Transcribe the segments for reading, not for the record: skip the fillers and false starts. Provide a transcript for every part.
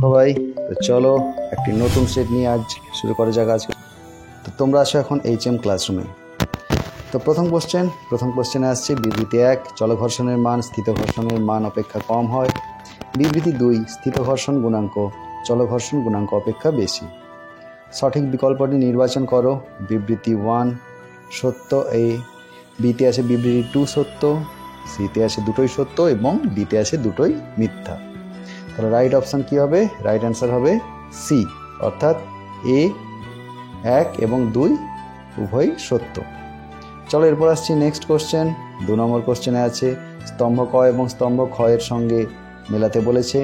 সবাই তো চলো একটি নতুন সেট নিয়ে আজ শুরু করা যাক। আজকে তো তোমরা আসো এখন HM ক্লাসরুমে। তো প্রথম কোশ্চেনে আসছে বিবৃতি 1 চলঘর্ষণের মান স্থিত ঘর্ষণের মান অপেক্ষা কম হয়। বিবৃতি 2 স্থিত ঘর্ষণ গুণাঙ্ক চলঘর্ষণ গুণাঙ্ক অপেক্ষা বেশি। সঠিক বিকল্পটি নির্বাচন করো। বিবৃতি 1 সত্য, বিতে আছে বিবৃতি 2 সত্য, সিতে আছে দুটোই সত্য এবং ডিতে আছে দুটোই মিথ্যা। তাহলে রাইট অপশান কী হবে? রাইট অ্যান্সার হবে সি, অর্থাৎ এ 1 এবং 2 উভয়ই সত্য। চলো এরপর আসছি নেক্সট কোশ্চেন। 2 নম্বর কোশ্চেনে আছে স্তম্ভ ক এবং স্তম্ভ খ এর সঙ্গে মেলাতে বলেছে।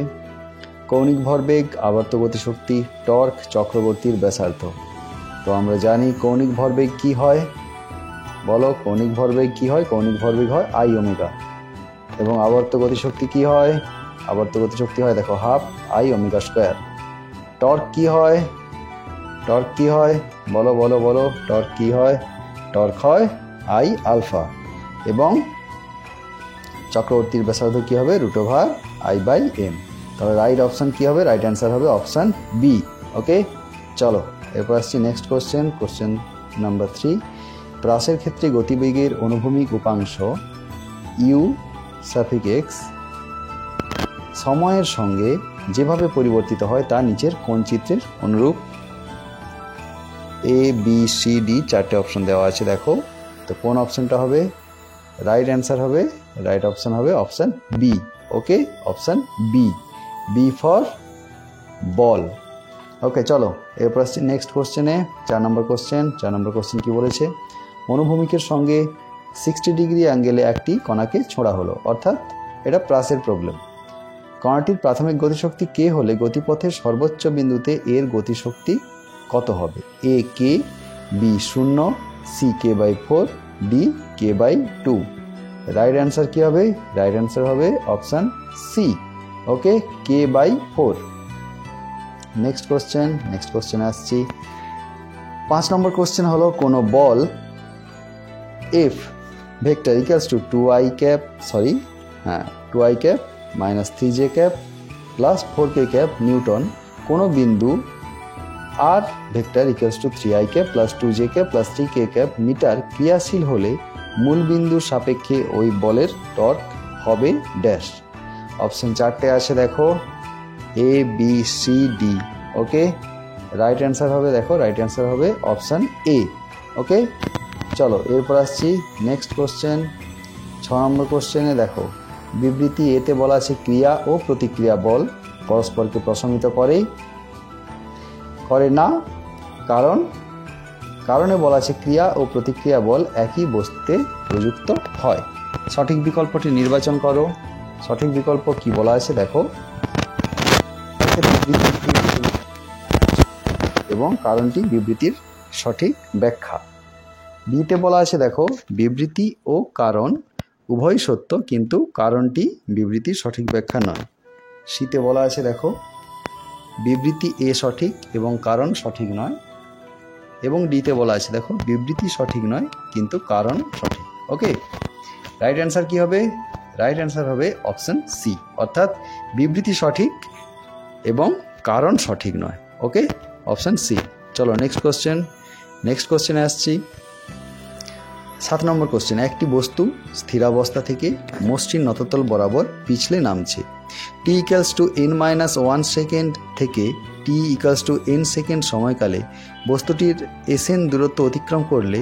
কৌণিক ভরবেগ, আবর্ত গতিশক্তি, টর্ক, চক্রবর্তীর ব্যাসার্ধ। তো আমরা জানি কৌণিক ভরবেগ কি হয়, বলো কৌণিক ভরবেগ কি হয়? কৌণিক ভরবেগ হয় আই ওমেগা। এবং আবর্ত গতিশক্তি কি হয়? আবর্ত গতিশক্তি হয় দেখো half I omega square. Torque কি হয়? টর্ক কি হয় বলো বলো বলো টর্ক কি হয়? টর্ক হয় আই আলফা। এবং চক্রবর্তীর ব্যাসার্ধ কি হবে? √I/m। তাহলে রাইট অপশান কি হবে? রাইট অ্যান্সার হবে অপশান বি। ওকে, চলো এরপর আসছি নেক্সট কোশ্চেন নাম্বার 3। প্রাসের ক্ষেত্রে গতিবেগের অনুভূমিক উপাংশ u(x) সময়ের সঙ্গে যেভাবে পরিবর্তিত হয় তা নিচের কোন চিত্রের অনুরূপ? ABCD 4টে অপশন দেওয়া আছে দেখো। তো কোন অপশনটা হবে? রাইট অ্যান্সার হবে, রাইট অপশন হবে option B. Okay, option B for ball. Okay, চলো এরপর আসছি নেক্সট কোশ্চেনে। 4 নম্বর কোশ্চেন কি বলেছে? অনুভূমিকের সঙ্গে 60 ডিগ্রি অ্যাঙ্গেলে একটি কণাকে ছোঁড়া হলো, অর্থাৎ এটা প্রাসের প্রবলেম। কণাটির প্রাথমিক গতিশক্তি কে হলে গতিপথের সর্বোচ্চ বিন্দুতে এর গতিশক্তি কত হবে? A K, B 0, C k/4, D k/2। Right answer কি হবে? রাইট অ্যান্সার হবে option C. Okay, k/4। Next কোশ্চেনে আসছি। 5 নম্বর কোশ্চেন হলো কোনো বল F vector equals to 2i cap minus 3j cap plus 4k cap newton কোনো বিন্দু r vector equals to 3i cap plus 2j cap plus 3k cap metre ক্রিয়াশীল হলে মূল বিন্দুর সাপেক্ষে ওই বলের টর্ক হবে ড্যাশ। অপশন 4টে আছে দেখো, A B C D। Okay, right answer হবে দেখো, রাইট অ্যান্সার হবে অপশান এ। ওকে, চলো এরপর আসছি নেক্সট কোশ্চেন। 6 নম্বর কোশ্চেনে দেখো বিবৃতি এতে বলা আছে ক্রিয়া ও প্রতিক্রিয়া বল পরস্পরকে প্রশমিত করে না, কারণে বলা আছে ক্রিয়া ও প্রতিক্রিয়া বল একই বস্তুতে প্রযুক্ত হয়। সঠিক বিকল্পটি নির্বাচন করো। সঠিক বিকল্প কি বলা আছে দেখো, এবং কারণটি বিবৃতির সঠিক ব্যাখ্যা। বিতে বলা আছে দেখো বিবৃতি ও কারণ উভয় সত্য কিন্তু কারণটি বিবৃতির সঠিক ব্যাখ্যা নয়। সিতে বলা আছে দেখো বিবৃতি এ সঠিক এবং কারণ সঠিক নয়। এবং ডিতে বলা আছে দেখো বিবৃতি সঠিক নয় কিন্তু কারণ সঠিক। ওকে, রাইট অ্যান্সার কি হবে? রাইট অ্যান্সার হবে অপশন সি, অর্থাৎ বিবৃতি সঠিক এবং কারণ সঠিক নয়। ওকে, অপশন সি। চলো নেক্সট কোশ্চেনে আসছি। 7 নম্বর কোশ্চেন। একটি বস্তু স্থিরাবস্থা থেকে মসৃণ নততল বরাবর পিছলে নামছে। t = n-1 সেকেন্ড থেকে t = n সেকেন্ড সময়কালে বস্তুটির sn দূরত্ব অতিক্রম করলে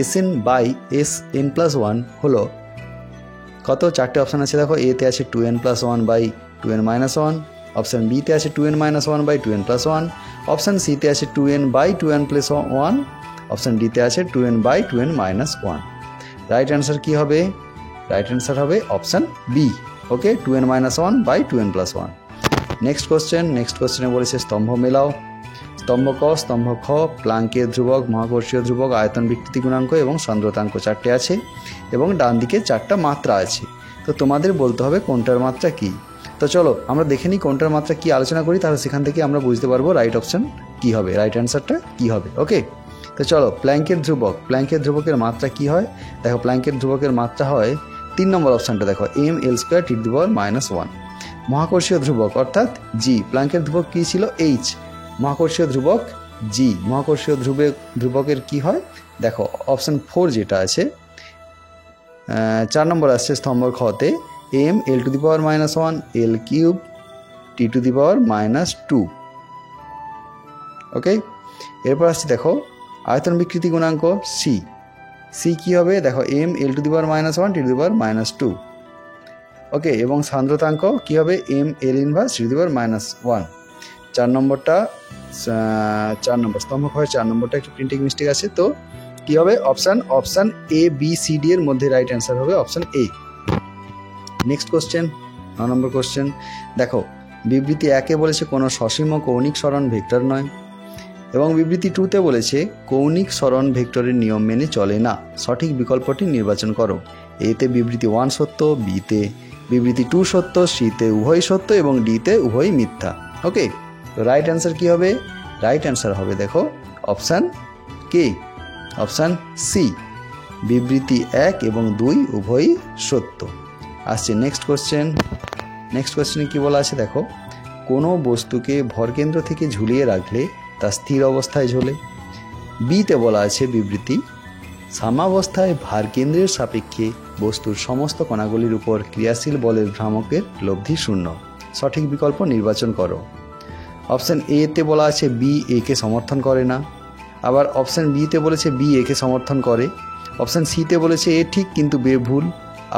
sn/sn+1 হলো কত? 4টে অপশান আছে দেখো। এতে আছে 2n+1/2n-1, অপশান বিতে আছে 2n-1/2n+1, অপশান সিতে আছে 2n/2n+1, অপশান ডিতে আছে 2n/2n-1। রাইট অ্যান্সার কি হবে? রাইট অ্যান্সার হবে অপশান বি। ওকে, 2n-1/2n+1। নেক্সট কোশ্চেনে বলেছে স্তম্ভ মেলাও। স্তম্ভ ক, স্তম্ভ খ, প্লাঙ্কের ধ্রুবক, মহাকর্ষীয় ধ্রুবক, আয়তন বিকৃতি গুণাঙ্ক এবং সান্দ্রতাঙ্ক 4টে আছে এবং ডান দিকে 4টা মাত্রা আছে। তো তোমাদের বলতে হবে কোনটার মাত্রা কি। তো চলো আমরা দেখে নিই কোনটার মাত্রা কি আলোচনা করি, তাহলে সেখান থেকে আমরা বুঝতে পারবো রাইট অপশান কি হবে, রাইট অ্যান্সারটা কি হবে। ওকে, তো চলো প্ল্যাঙ্কের ধ্রুবকের মাত্রা কি হয় দেখো। প্ল্যাঙ্কের ধ্রুবকের মাত্রা হয় 3 নম্বর অপশানটা দেখো, mL² (10⁻⁻1)। মহাকর্ষীয় ধ্রুবক অর্থাৎ জি। প্ল্যাঙ্কের ধ্রুবক কী ছিল? এইচ। মহাকর্ষীয় ধ্রুবক জি। মহাকর্ষীয় ধ্রুবকের কি হয় দেখো, অপশান 4 যেটা আছে 4 নম্বর আসছে স্তম্ভ খতে, এম l⁻⁻1 l³ t⁻²। ওকে, এরপর আসছে দেখো আয়তন বিকৃতি গুণাঙ্ক সি। সি কী হবে দেখো, এম l⁻⁻1 t⁻²। ওকে, এবং সান্দ্রতাঙ্ক কী হবে? M l⁻⁻ t⁻⁻1। 4 নম্বরটা 4 নম্বর স্তম্ভ খয়ের 4 নম্বরটা একটু প্রিন্টিং মিস্টেক আছে, তো কী হবে? Option A B C D এর মধ্যে রাইট অ্যান্সার হবে অপশান এ। নেক্সট কোশ্চেন, 9 নম্বর কোশ্চেন দেখো, বিবৃতি 1-এ বলেছে কোনো সসীম কৌণিক সরণ ভেক্টর নয়, এবং বিবৃতি 2-তে বলেছে কৌণিক সরণ ভেক্টরের নিয়ম মেনে চলে না। সঠিক বিকল্পটি নির্বাচন করো। এতে বিবৃতি 1 সত্য, বিতে বিবৃতি 2 সত্য, সিতে উভয় সত্য এবং ডিতে উভয় মিথ্যা। ওকে, তো রাইট অ্যান্সার কী হবে? রাইট অ্যান্সার হবে দেখো অপশান কে, অপশান সি। বিবৃতি 1 এবং 2 উভয়ই সত্য। আসছে নেক্সট কোশ্চেন। নেক্সট কোশ্চেনে কী বলা আছে দেখো, কোনো বস্তুকে ভরকেন্দ্র থেকে ঝুলিয়ে রাখলে তা স্থির অবস্থায় ঝোলে। বিতে বলা আছে বিবৃতি, সাম্যাবস্থায় ভারকেন্দ্রের সাপেক্ষে বস্তুর সমস্ত কণাগুলির উপর ক্রিয়াশীল বলের ভ্রামকের লব্ধি শূন্য। সঠিক বিকল্প নির্বাচন করো। অপশান এতে বলা আছে বি একে সমর্থন করে না, আবার অপশান বিতে বলেছে বি একে সমর্থন করে, অপশান সিতে বলেছে এ ঠিক কিন্তু বে ভুল,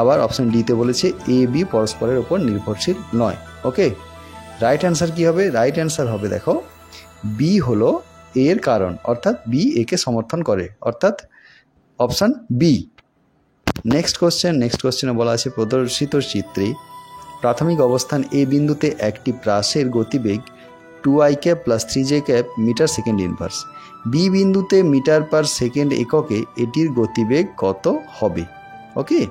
আবার অপশান ডিতে বলেছে এ বি পরস্পরের ওপর নির্ভরশীল নয়। ওকে, রাইট অ্যান্সার কী হবে? রাইট অ্যান্সার হবে দেখো বি হলো এর কারণ, অর্থাৎ বি একে সমর্থন করে, অর্থাৎ অপশান বি। নেক্সট কোশ্চেনে বলা আছে প্রদর্শিত চিত্রে প্রাথমিক অবস্থান এ বিন্দুতে একটি প্রাসের গতিবেগ 2i cap plus 3j cap meter second inverse. B বিন্দুতে মিটার পার সেকেন্ড এককে এটির গতিবেগ কত হবে? ওকে,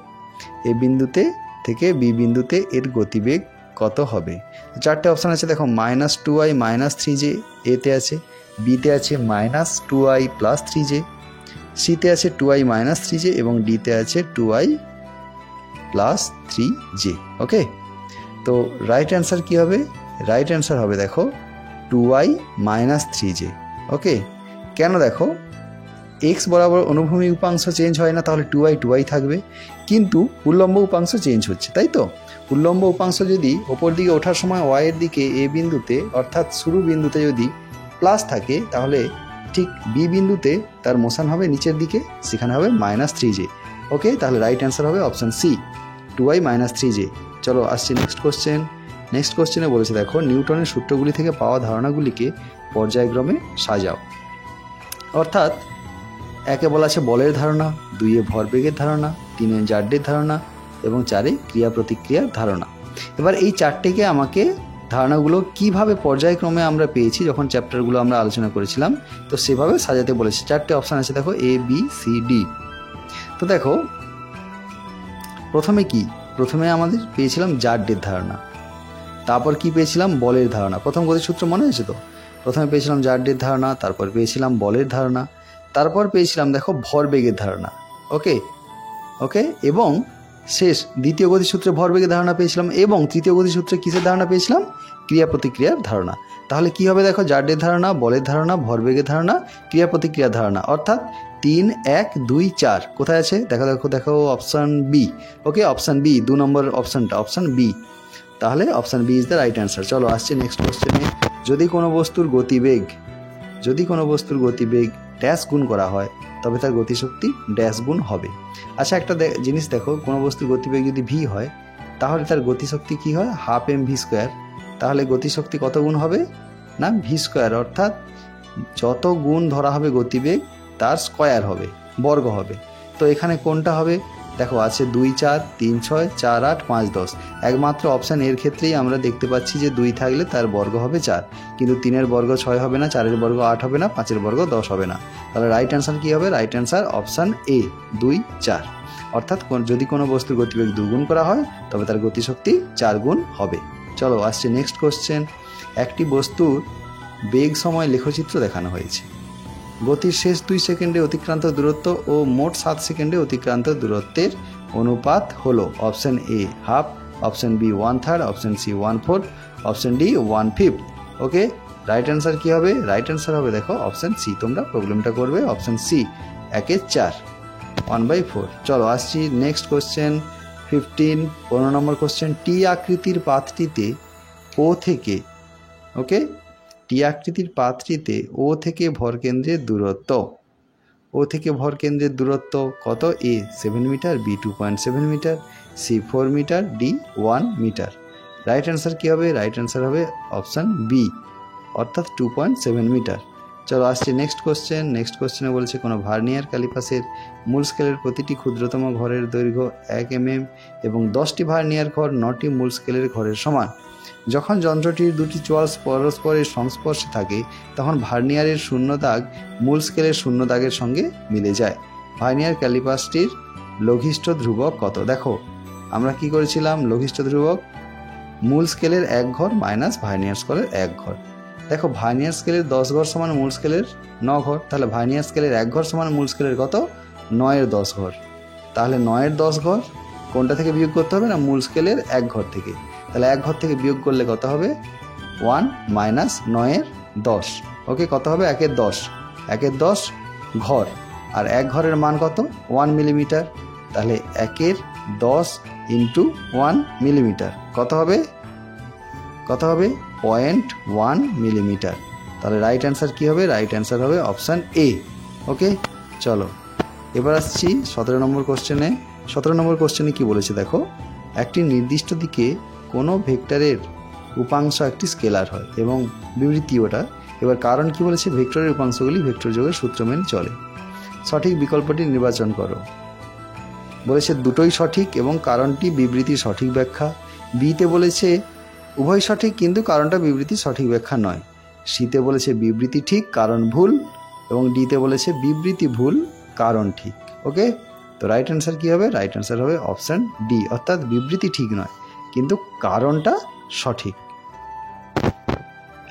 এ বিন্দুতে থেকে বি বিন্দুতে এর গতিবেগ কত হবে? 4টে অপশান আছে দেখো, -2i -3j এতে আছে, বিতে আছে -2i প্লাস 3j, সিতে আছে 2i -3j এবং ডিতে আছে 2i প্লাস 3j। ওকে, তো রাইট অ্যান্সার কী হবে? রাইট অ্যান্সার হবে দেখো 2i -3j। ওকে, কেন দেখো, এক্স বরাবর অনুভূমিক উপাংশ চেঞ্জ হয় না, তাহলে 2i থাকবে, কিন্তু উল্লম্ব উপাংশ চেঞ্জ হচ্ছে, তাই তো? উল্লম্ব উপাংশ যদি ওপর দিকে ওঠার সময় ওয়াইয়ের দিকে এ বিন্দুতে অর্থাৎ শুরু বিন্দুতে যদি প্লাস থাকে, তাহলে ঠিক বি বিন্দুতে তার মোশন হবে নিচের দিকে, সেখানে হবে -3j। ওকে, তাহলে রাইট অ্যান্সার হবে অপশান সি 2i -3j। চলো আসছি নেক্সট কোশ্চেন। নেক্সট কোশ্চেনে বলেছে দেখো, নিউটনের সূত্রগুলি থেকে পাওয়া ধারণাগুলিকে পর্যায়ক্রমে সাজাও। অর্থাৎ 1-এ বলা আছে বলের ধারণা, 2-এ ভরবেগের ধারণা, 3-এ জাড্যের ধারণা এবং 4-এ ক্রিয়া প্রতিক্রিয়ার ধারণা। এবার এই 4টেকে আমাকে ধারণাগুলো কিভাবে পর্যায়ক্রমে আমরা পেয়েছি যখন চ্যাপ্টারগুলো আমরা আলোচনা করেছিলাম, তো সেভাবে সাজাতে বলেছে। 4টে অপশান আছে দেখো, এ বি সি ডি। তো দেখো প্রথমে আমাদের পেয়েছিলাম জাড্যের ধারণা, তারপর কি পেয়েছিলাম? বলের ধারণা। প্রথম গতিসূত্র মনে আছে তো? প্রথমে পেয়েছিলাম জাড্যের ধারণা, তারপর পেয়েছিলাম বলের ধারণা, তারপর পেয়েছিলাম দেখো ভরবেগের ধারণা। ওকে, এবং শেষ দ্বিতীয় গতিসূত্রে ভরবেগের ধারণা পেয়েছিলাম, এবং তৃতীয় গতিসূত্রে কিসের ধারণা পেয়েছিলাম? ক্রিয়া প্রতিক্রিয়ার ধারণা। তাহলে কি হবে দেখো, জাড্যের ধারণা, বলের ধারণা, ভরবেগের ধারণা, ক্রিয়া প্রতিক্রিয়ার ধারণা, অর্থাৎ 3, 1, 2, 4 কোথায় আছে? দেখো option B. Okay, option B 2 নম্বর অপশানটা, অপশান বি। তাহলে option B is the right answer. চলো আসছে নেক্সট কোশ্চেনে। যদি কোনো বস্তুর গতিবেগ ড্যাশ গুণ করা হয়, তবে তার গতিশক্তি ড্যাশ গুণ হবে। আচ্ছা, একটা জিনিস দেখো, কোনো বস্তুর গতিবেগ যদি ভি হয়, তাহলে তার গতিশক্তি কি হয়? ½ mv²। তাহলে গতিশক্তি কত গুণ হবে? না v², অর্থাৎ যত গুণ ধরা হবে গতিবেগ তার স্কোয়ার হবে, বর্গ হবে। তো এখানে কোনটা হবে? দেখো আছে 2, 4, 3, 6, 4, 8, 5, 10। একমাত্র অপশান এর ক্ষেত্রেই আমরা দেখতে পাচ্ছি যে 2 থাকলে তার বর্গ হবে 4, কিন্তু 3-এর বর্গ 6 হবে না, 4-এর বর্গ 8 হবে না, 5-এর বর্গ 10 হবে না। তাহলে রাইট অ্যান্সার কী হবে? Right answer option A 2, 4। অর্থাৎ যদি কোনো বস্তুর গতিবেগ 2 গুণ করা হয়, তবে তার গতিশক্তি 4 গুণ হবে। চলো আসছে নেক্সট কোশ্চেন। একটি বস্তুর বেগ সময় লেখচিত্র দেখানো হয়েছে। গতির শেষ 2 সেকেন্ডে অতিক্রান্ত দূরত্ব ও মোট 7 সেকেন্ডে অতিক্রান্ত দূরত্বের অনুপাত হলো option A ½ option B 1/3, option C 1/4, option D 1/5। Okay, right answer কী হবে? রাইট অ্যান্সার হবে দেখো অপশন সি। তোমরা প্রবলেমটা করবে অপশন সি 1/4, 1/4। চলো আসছি নেক্সট কোশ্চেন 15, 15 নম্বর কোশ্চেন। টি আকৃতির পাতটিতে ও থেকে, ওকে, টি আকৃতির পাতটিতে ও থেকে ভরকেন্দ্রের দূরত্ব, ও থেকে ভরকেন্দ্রের দূরত্ব কত? A 7 metre, B 2.7 metre, C 4 metre, D 1 metre. Right answer কী হবে? রাইট অ্যান্সার হবে অপশান বি, অর্থাৎ 2.7 মিটার। চলো আসছি নেক্সট কোশ্চেন। নেক্সট কোশ্চেনে বলেছে কোনো ভার্নিয়ার ক্যালিপাসের মূল স্কেলের প্রতিটি ক্ষুদ্রতম ঘরের দৈর্ঘ্য 1 mm এবং 10টি ভার্নিয়ার ঘর 9টি মূল স্কেলের ঘরের সমান। যখন যন্ত্রটির দুটি চোয়াল পরস্পরের সংস্পর্শে থাকে তখন ভার্নিয়ারের শূন্য দাগ মূল স্কেলের শূন্য দাগের সঙ্গে মিলে যায়। ভার্নিয়ার ক্যালিপাসটির লঘিষ্ঠ ধ্রুবক কত? দেখো আমরা কি করেছিলাম? লঘিষ্ঠ ধ্রুবক মূল স্কেলের 1 ঘর মাইনাস ভার্নিয়ার স্কেলের 1 ঘর। দেখো ভার্নিয়ার স্কেলের 10 ঘর সমান মূল স্কেলের 9 ঘর, তাহলে ভার্নিয়ার স্কেলের 1 ঘর সমান মূল স্কেলের কত? 9/10 ঘর। তাহলে 9/10 ঘর কোনটা থেকে বিয়োগ করতে হবে? না, মূল স্কেলের 1 ঘর থেকে। তাহলে 1 ঘর থেকে বিয়োগ করলে কত হবে? 1 মাইনাস 9/10। ওকে, কত হবে? 1/10, 1/10 ঘর। আর 1 ঘরের মান কত? 1 মিলিমিটার। তাহলে 1/10 ইন্টু 1 মিলিমিটার কত হবে? কত হবে? 0.1 মিলিমিটার। তাহলে রাইট অ্যান্সার কী হবে? রাইট অ্যান্সার হবে অপশান এ। ওকে, চলো এবার আসছি 17 নম্বর কোশ্চেনে। 17 নম্বর কোশ্চেনে কী বলেছে দেখো, একটি নির্দিষ্ট দিকে কোনো ভেক্টরের উপাংশ একটি স্কেলার হয় এবং বিবৃতি ওটা। এবার কারণ কি বলেছে? ভেক্টরের উপাংশগুলি ভেক্টর যোগের সূত্র মেনে চলে। সঠিক বিকল্পটি নির্বাচন করো। বলেছে দুটোই সঠিক এবং কারণটি বিবৃতির সঠিক ব্যাখ্যা। বিতে বলেছে উভয় সঠিক কিন্তু কারণটা বিবৃতির সঠিক ব্যাখ্যা নয়। সিতে বলেছে বিবৃতি ঠিক কারণ ভুল, এবং ডিতে বলেছে বিবৃতি ভুল কারণ ঠিক। ওকে, তো রাইট অ্যান্সার কী হবে? রাইট অ্যান্সার হবে অপশান ডি, অর্থাৎ বিবৃতি ঠিক নয় কিন্তু কারণটা সঠিক।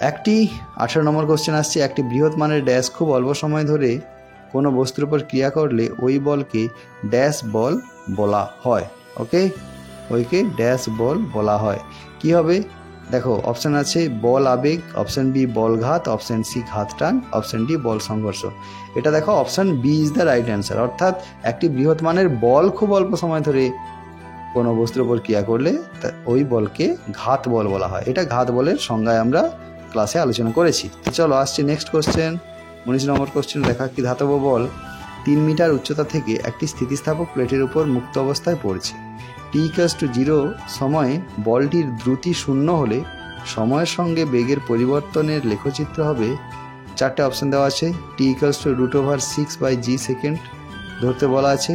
একটি 18 নম্বর কোশ্চেন আসছে, একটি বৃহৎ মানের ড্যাশ খুব অল্প সময় ধরে কোনো বস্তুর উপর ক্রিয়া করলে ওই বলকে ড্যাশ বল বলা হয়। ওকে, ওইকে ড্যাশ বল বলা হয়। কি হবে? দেখো অপশান আছে বল আবেগ, অপশান বি বলঘাত, অপশান সি ঘাত টান, অপশান ডি বল সংঘর্ষ। এটা দেখো option B is the right answer, অর্থাৎ একটি বৃহৎ মানের বল খুব অল্প সময় ধরে কোনো বস্তুর উপর ক্রিয়া করলে ওই বলকে ঘাত বল বলা হয়। এটা ঘাত বলের সংজ্ঞায় আমরা ক্লাসে আলোচনা করেছি। চলো আসছি নেক্সট কোশ্চেন 19 নম্বর কোশ্চেন। দেখা কি ধাতব বল 3 মিটার উচ্চতা থেকে একটি স্থিতিস্থাপক প্লেটের উপর মুক্ত অবস্থায় পড়ছে। t=0 সময়ে বলটির দ্রুতি 0 হলে সময়ের সঙ্গে বেগের পরিবর্তনের লেখচিত্র হবে। 4টে অপশান দেওয়া আছে। t=√6/g সেকেন্ড ধরতে বলা আছে।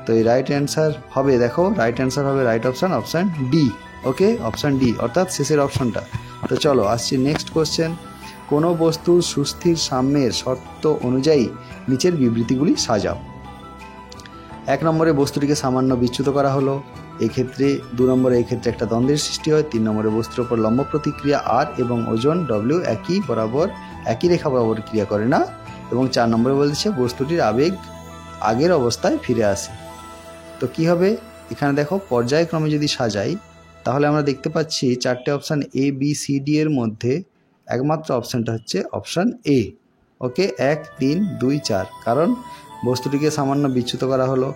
তো এই রাইট অ্যান্সার হবে, দেখো রাইট অ্যান্সার হবে রাইট অপশান, অপশান ডি। ওকে, অপশান ডি অর্থাৎ শেষের অপশানটা। তো চলো আসছি নেক্সট কোশ্চেন। কোনো বস্তুর সুস্থির সাম্যের শর্ত অনুযায়ী নিচের বিবৃতিগুলি সাজাও। 1 নম্বরে বস্তুটিকে সামান্য বিচ্যুত করা হলো, এক্ষেত্রে 2 নম্বরে এক্ষেত্রে একটা দ্বন্দ্বের সৃষ্টি হয়। 3 নম্বরে বস্তুর উপর লম্ব প্রতিক্রিয়া আর এবং ওজন ডব্লিউ একই রেখা বরাবর ক্রিয়া করে না, এবং 4 নম্বরে বলছে বস্তুটির আবেগ আগের অবস্থায় ফিরে আসে। তো কি হবে? এখানে দেখো পর্যায়ক্রমে যদি সাজাই তাহলে আমরা দেখতে পাচ্ছি 4টে option A B C D এর মধ্যে একমাত্র অপশানটা হচ্ছে অপশান এ। ওকে, 1 3 2 4, কারণ বস্তুটিকে সামান্য বিচ্যুত করা হলো।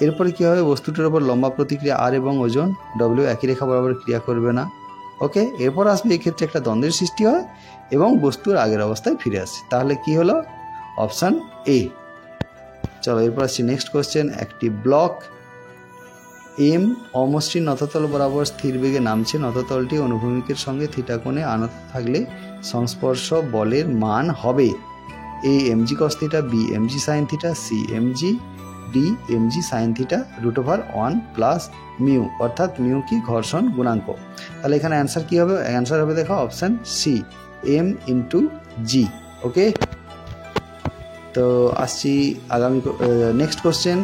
এরপরে কী হবে? বস্তুটির ওপর লম্বা প্রতিক্রিয়া আর এবং ওজন ডব্লিউ একই রেখা বরাবর ক্রিয়া করবে না। ওকে, এরপর আসবে এক্ষেত্রে একটা দ্বন্দ্বের সৃষ্টি হয় এবং বস্তুর আগের অবস্থায় ফিরে আসে। তাহলে কি হলো? অপশান এ। চলো এরপর আসছি নেক্সট কোশ্চেন। একটি ব্লক এম অমসৃণ নততল বরাবর স্থির বেগে নামছে। নততলটি অনুভূমিকের সঙ্গে থিটা কোণে আনত থাকলে সংস্পর্শ বলের মান হবে A MG cos theta, B MG sine theta, C MG, D MG sine theta √1 plus mu, অর্থাৎ মিউ কি? ঘর্ষণ গুণাঙ্ক। তাহলে এখানে অ্যান্সার কী হবে? অ্যান্সার হবে দেখো অপশান সি এম ইন্টু জি। ওকে, তো আসছি আগামী নেক্সট কোশ্চেন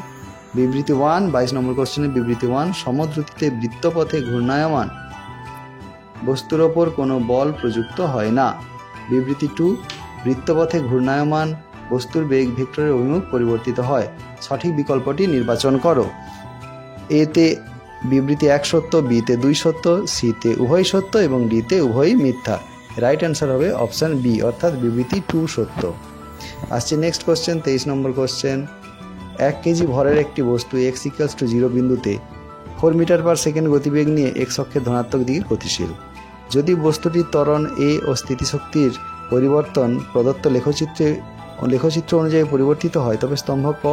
বিবৃতি 1, 22 নম্বর কোশ্চেনে বিবৃতি 1। সমদ্রুতিতে বৃত্তপথে ঘূর্ণায়মান বস্তুর ওপর কোনো বল প্রযুক্ত হয় না। বিবৃতি 2, বৃত্তপথে ঘূর্ণায়মান বস্তুর বেগ ভেক্টরের অভিমুখ পরিবর্তিত হয়। সঠিক বিকল্পটি নির্বাচন করো। এতে বিবৃতি এক সত্য, বিতে 2 সত্য, সিতে উভয় সত্য এবং ডিতে উভয়ই মিথ্যা। রাইট অ্যান্সার হবে অপশান বি, অর্থাৎ বিবৃতি 2 সত্য। আসছে নেক্সট কোশ্চেন, 23 নম্বর কোশ্চেন। 1 কেজি ভরের একটি বস্তু x=0 বিন্দুতে 4 মিটার পার সেকেন্ড গতিবেগ নিয়ে x অক্ষের ধনাত্মক দিকে গতিশীল। যদি বস্তুটির ত্বরণ এ ও স্থিতিশক্তির পরিবর্তন প্রদত্ত লেখচিত্র অনুযায়ী পরিবর্তিত হয়, তবে স্তম্ভ ক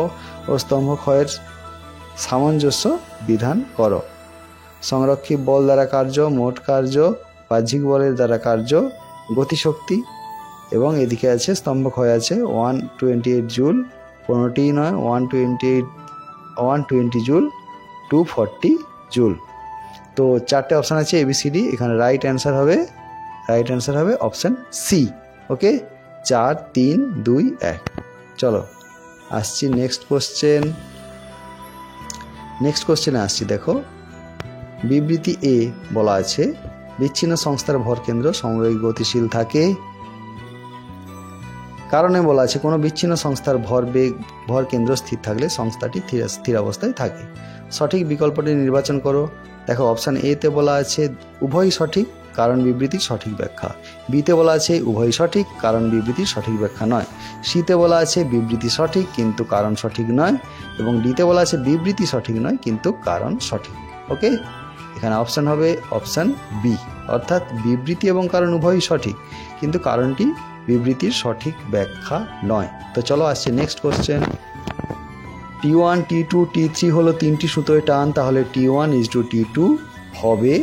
ও স্তম্ভ খ এর সামঞ্জস্য বিধান করো। সংরক্ষিত বল দ্বারা কার্য, মোট কার্য, বাহ্যিক বলের দ্বারা কার্য, গতিশক্তি, এবং এদিকে আছে স্তম্ভ ক্ষয় আছে 128 জুল, 15টি নয়, 120 জুল, 240 জুল। তো 4টে অপশান আছে ABCD, এখানে রাইট অ্যান্সার হবে অপশান সি। ওকে, 4 3 2 1। চলো আসছি নেক্সট কোশ্চেনে আসছি। দেখো, বিবৃতি এ বলা আছে বিচ্ছিন্ন সংস্থার ভরকেন্দ্র সমবেগে গতিশীল থাকে। কারণে বলা আছে কোনো বিচ্ছিন্ন সংস্থার ভরকেন্দ্র স্থির থাকলে সংস্থাটি স্থির অবস্থায় থাকে। সঠিক বিকল্পটি নির্বাচন করো। দেখো, অপশান এতে বলা আছে উভয়ই সঠিক, কারণ বিবৃতির সঠিক ব্যাখ্যা। বিতে বলা আছে উভয়ই সঠিক, কারণ বিবৃতির সঠিক ব্যাখ্যা নয়। সিতে বলা আছে বিবৃতি সঠিক কিন্তু কারণ সঠিক নয়, এবং ডিতে বলা আছে বিবৃতি সঠিক নয় কিন্তু কারণ সঠিক। ওকে, এখানে অপশান হবে অপশান বি, অর্থাৎ বিবৃতি এবং কারণ উভয়ই সঠিক কিন্তু কারণটি বিবৃতির সঠিক ব্যাখ্যা নয়। তো চলো আসছে next question. T1 T2 T3 হলো 3টি সুতোয় টান, তাহলে T1:T2 হবে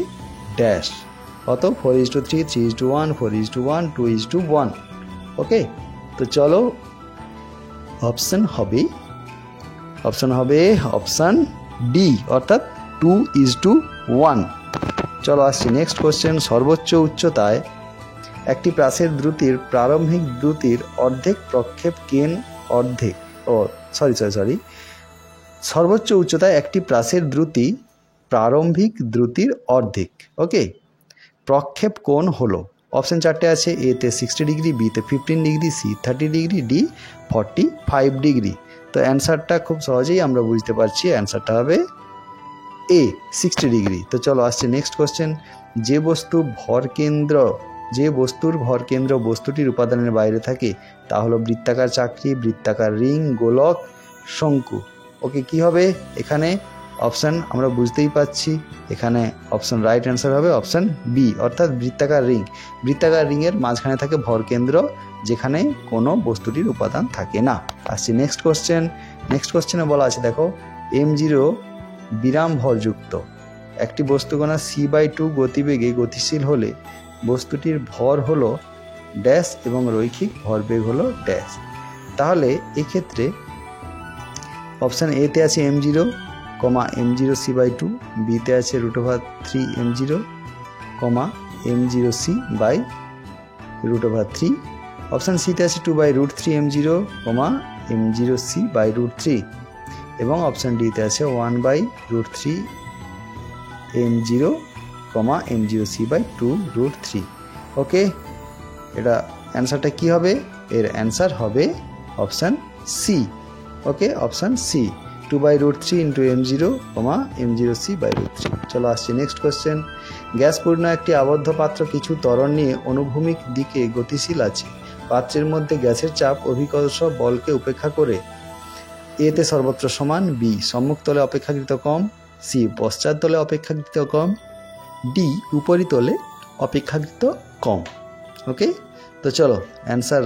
ড্যাশ। কত? 4:3, 3:1, 4:1, 2:1। ওকে, তো চলো অপশান হবে অপশান ডি, অর্থাৎ 2:1। চলো আসছি নেক্সট কোশ্চেন। সর্বোচ্চ উচ্চতায় একটি প্রাচীর দ্রুতির প্রারম্ভিক দ্রুতির অর্ধেক প্রক্ষেপ কেন অর্ধেক সর্বোচ্চ উচ্চতায় একটি প্রাচীর দ্রুতি প্রারম্ভিক দ্রুতির অর্ধেক। ওকে, প্রক্ষেপ কোণ হলো, অপশান 4টে আছে। এতে 60 ডিগ্রি, বিতে 15 degree, C 30 degree, D 45 degree. তো অ্যান্সারটা খুব সহজেই আমরা বুঝতে পারছি, অ্যান্সারটা হবে এ 60 ডিগ্রি। তো চলো আসছে নেক্সট কোশ্চেন। যে বস্তুর ভরকেন্দ্র বস্তুটির উপাদানের বাইরে থাকে তা হলো বৃত্তাকার চাকতি, বৃত্তাকার রিং, গোলক, শঙ্কু। ওকে, কি হবে এখানে? অপশান আমরা বুঝতেই পাচ্ছি, এখানে অপশান রাইট অ্যান্সার হবে অপশান বি, অর্থাৎ বৃত্তাকার রিং। বৃত্তাকার রিংয়ের মাঝখানে থাকে ভরকেন্দ্র, যেখানে কোনো বস্তুটির উপাদান থাকে না। আসছি নেক্সট কোশ্চেনে বলা আছে, দেখো, m0 বিরাম ভরযুক্ত একটি বস্তুকণা c/2 গতিবেগে গতিশীল হলে বস্তুটির ভর হলো ড্যাশ এবং রৈখিক ভরবেগ হলো ড্যাশ। তাহলে এক্ষেত্রে অপশান এতে আছে m0, m0 c/2, বিতে আছে √3 m0, m0 c/√3, অপশান সিতে আছে 2/√3 m0, m0 c/√3, এবং অপশান ডিতে আছে 1/√3 m0, m0 c/2√3। ওকে, এটা অ্যান্সারটা কি হবে? এর অ্যান্সার হবে অপশান সি। ওকে, option C, 2/√3 m0, m0 c/√3। চলো আসছি নেক্সট কোশ্চেন। গ্যাসপূর্ণ একটি আবদ্ধ পাত্র কিছু ত্বরণ নিয়ে অনুভূমিক দিকে গতিশীল আছে। পাত্রের মধ্যে গ্যাসের চাপ অভিকর্ষ বলকে উপেক্ষা করে এতে সর্বত্র সমান, বি সম্মুখ তলে অপেক্ষাকৃত কম, সি পশ্চাৎ তলে অপেক্ষাকৃত কম, ডি উপরিতলে অপেক্ষাকৃত কম। ওকে, তো চলো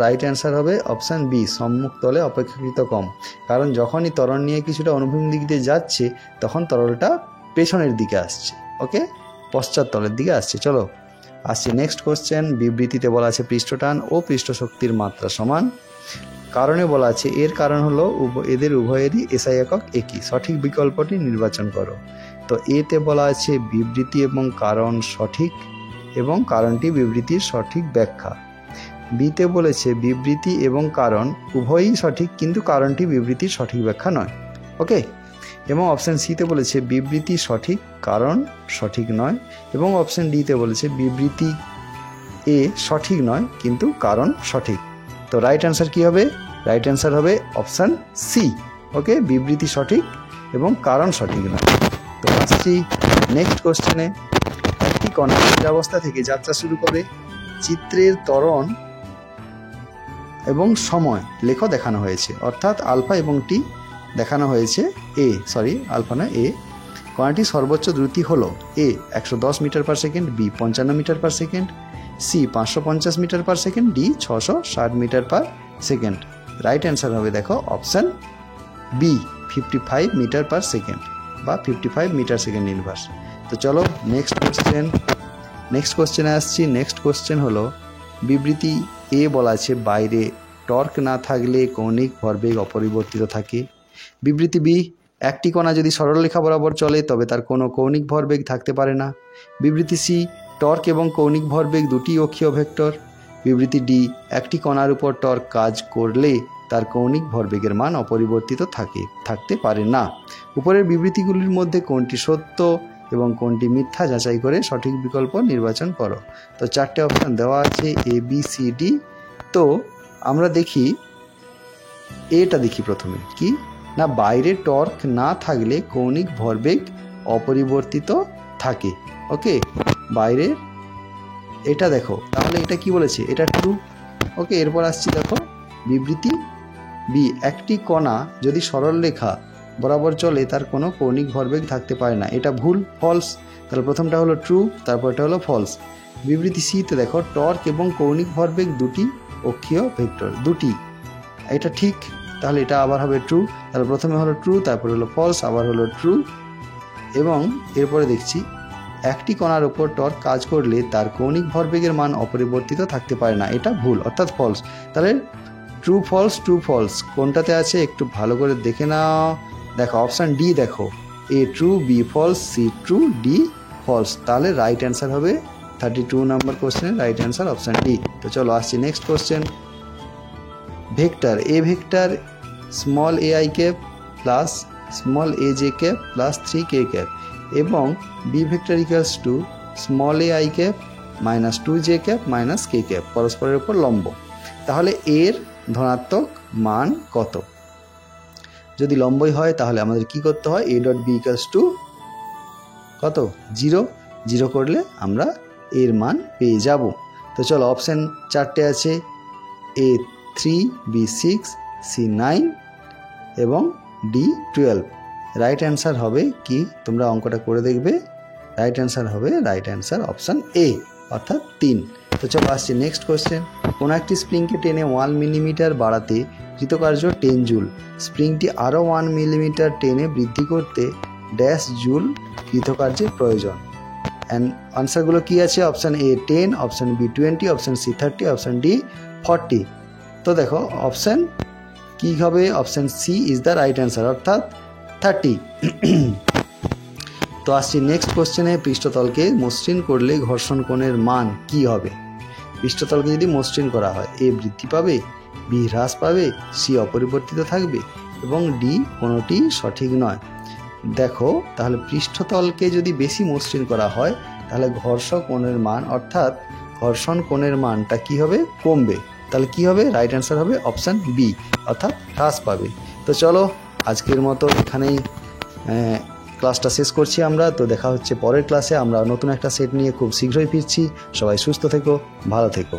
রাইট অ্যান্সার হবে অপশান বি, সম্মুখ তলে অপেক্ষাকৃত কম। কারণ যখনই ত্বরণ নিয়ে কিছুটা অনুভূমিক দিক দিয়ে যাচ্ছে তখন তরলটা পেছনের দিকে আসছে। ওকে, পশ্চাৎ তলের দিকে আসছে। চলো আসছি নেক্সট কোশ্চেন। বিবৃতিতে বলা আছে পৃষ্ঠটান ও পৃষ্ঠশক্তির মাত্রা সমান। কারণে বলা আছে এর কারণ হলো এদের উভয়েরই SI একক একই। সঠিক বিকল্পটি নির্বাচন করো। তো এতে বলা আছে বিবৃতি এবং কারণ সঠিক এবং কারণটি বিবৃতির সঠিক ব্যাখ্যা। বিতে বলেছে বিবৃতি এবং কারণ উভয়ই সঠিক কিন্তু কারণটি বিবৃতির সঠিক ব্যাখ্যা নয়। ওকে, এবং অপশান সিতে বলেছে বিবৃতি সঠিক কারণ সঠিক নয়, এবং অপশান ডিতে বলেছে বিবৃতি এ সঠিক নয় কিন্তু কারণ সঠিক। তো রাইট অ্যান্সার কি হবে? রাইট অ্যান্সার হবে অপশান সি। ওকে, বিবৃতি সঠিক এবং কারণ সঠিক নয়। তো তো আসছি নেক্সট কোশ্চেনে। একটি কণা স্থির অবস্থা থেকে যাত্রা শুরু করে চিত্রের ত্বরণ এবং সময় লেখ দেখানো হয়েছে, অর্থাৎ আলফা এবং টি দেখানো হয়েছে। আলফা না এ। কণাটির সর্বোচ্চ দ্রুতি হলো A 110 meter per second, B 55 meter per second, C 550 meter per second, D 660 meter per second. Right answer হবে দেখো option B 55 meter per second বা 55 মিটার সেকেন্ড ইনভার্স। তো চলো নেক্সট কোশ্চেনে আসছি। নেক্সট কোশ্চেন হলো বিবৃতি এ বলা আছে বাইরে টর্ক না থাকলে কৌণিক ভরবেগ অপরিবর্তিত থাকে। বিবৃতি বি একটি কণা যদি সরলরেখা বরাবর চলে তবে তার কোনো কৌণিক ভরবেগ থাকতে পারে না। বিবৃতি সি টর্ক এবং কৌণিক ভরবেগ দুটি অক্ষীয় ভেক্টর। বিবৃতি ডি একটি কণার উপর টর্ক কাজ করলে তার কৌণিক ভরবেগের মান অপরিবর্তিত থাকতে পারে না। উপরের বিবৃতিগুলির মধ্যে কোনটি সত্য এবং কোনটি মিথ্যা যাচাই করে সঠিক বিকল্প নির্বাচন করো। তো 4টে অপশান দেওয়া আছে এ বি সি ডি। তো আমরা দেখি এটা দেখি প্রথমে কি না, বাইরে টর্ক না থাকলে কৌণিক ভরবেগ অপরিবর্তিত থাকে। ওকে, বাইরের এটা দেখো, তাহলে এটা কি বলেছে, এটা ট্রু। ওকে, এরপর আসছি দেখো বিবৃতি বি একটি কণা যদি সরল রেখা বরাবর চলে তার কোনো কৌণিক ভরবেগ থাকতে পারে না, এটা ভুল, ফলস। তাহলে প্রথমটা হলো ট্রু, তারপরটা হলো ফলস। বিবৃতি সিতে দেখো টর্ক এবং কৌণিক ভরবেগ দুটি অক্ষীয় ভেক্টর, দুটি, এটা ঠিক, তাহলে এটা আবার হবে ট্রু। তাহলে প্রথমে হলো ট্রু, তারপর হলো ফলস, আবার হলো ট্রু। এবং এরপরে দেখছি একটি কণার উপর টর্ক কাজ করলে তার কৌণিক ভরবেগের মান অপরিবর্তিত থাকতে পারে না, এটা ভুল, অর্থাৎ ফলস। তাহলে ট্রু ফলস কোনটাতে আছে একটু ভালো করে দেখে নাও। দেখো অপশান ডি, দেখো A true, B false, C true, D false. তাহলে রাইট অ্যান্সার হবে 32 নম্বর কোশ্চেনের রাইট অ্যান্সার অপশান ডি। তো চলো আসছি next question. Vector A vector small A I cap plus small A J cap plus 3 K cap এবং B vector equals to small A I cap minus 2 J cap minus K cap পরস্পরের উপর লম্ব। তাহলে এর ধনাত্মক মান কত? যদি লম্বই হয় তাহলে আমাদের কি করতে হয়, A dot B equals to কত, 0 করলে আমরা এর মান পেয়ে যাব। তো চলো অপশান 4টে আছে এ 3, বি 6, সি 9 এবং ডি 12। রাইট অ্যান্সার হবে কি, তোমরা অঙ্কটা করে দেখবে, রাইট অ্যান্সার অপশান এ অর্থাৎ 3। তো চলো আসছি নেক্সট কোশ্চেন। কোনো একটি স্প্রিংকে টেনে 1 মিলিমিটার বাড়াতে কৃতকার্য 10 জুল, স্প্রিংটি আরও 1 মিলিমিটার টেনে বৃদ্ধি করতে ড্যাশ জুল কৃতকার্যের প্রয়োজন। অ্যান্ড আনসারগুলো কি আছে, option A 10, option B 20, option C 30, option D 40। তো দেখো অপশান কি হবে, option C is the right answer অর্থাৎ 30। তো আসছি নেক্সট কোশ্চেনে। পৃষ্ঠতলকে মসৃণ করলে ঘর্ষণ কোণের মান কি হবে? পৃষ্ঠতলকে যদি মসৃণ করা হয় এ বৃদ্ধি পাবে, বি হ্রাস পাবে, সি অপরিবর্তিত থাকবে এবং ডি কোনোটি সঠিক নয়। দেখো তাহলে পৃষ্ঠতলকে যদি বেশি মসৃণ করা হয় তাহলে ঘর্ষণ কোণের মান অর্থাৎ ঘর্ষণ কোণের মানটা কি হবে, কমবে। তাহলে কি হবে, রাইট অ্যান্সার হবে অপশান বি অর্থাৎ হ্রাস পাবে। তো চলো আজকের মতো এখানেই ক্লাসটা শেষ করছি আমরা। তো দেখা হচ্ছে পরের ক্লাসে, আমরা নতুন একটা সেট নিয়ে খুব শীঘ্রই ফিরছি। সবাই সুস্থ থেকো, ভালো থেকো।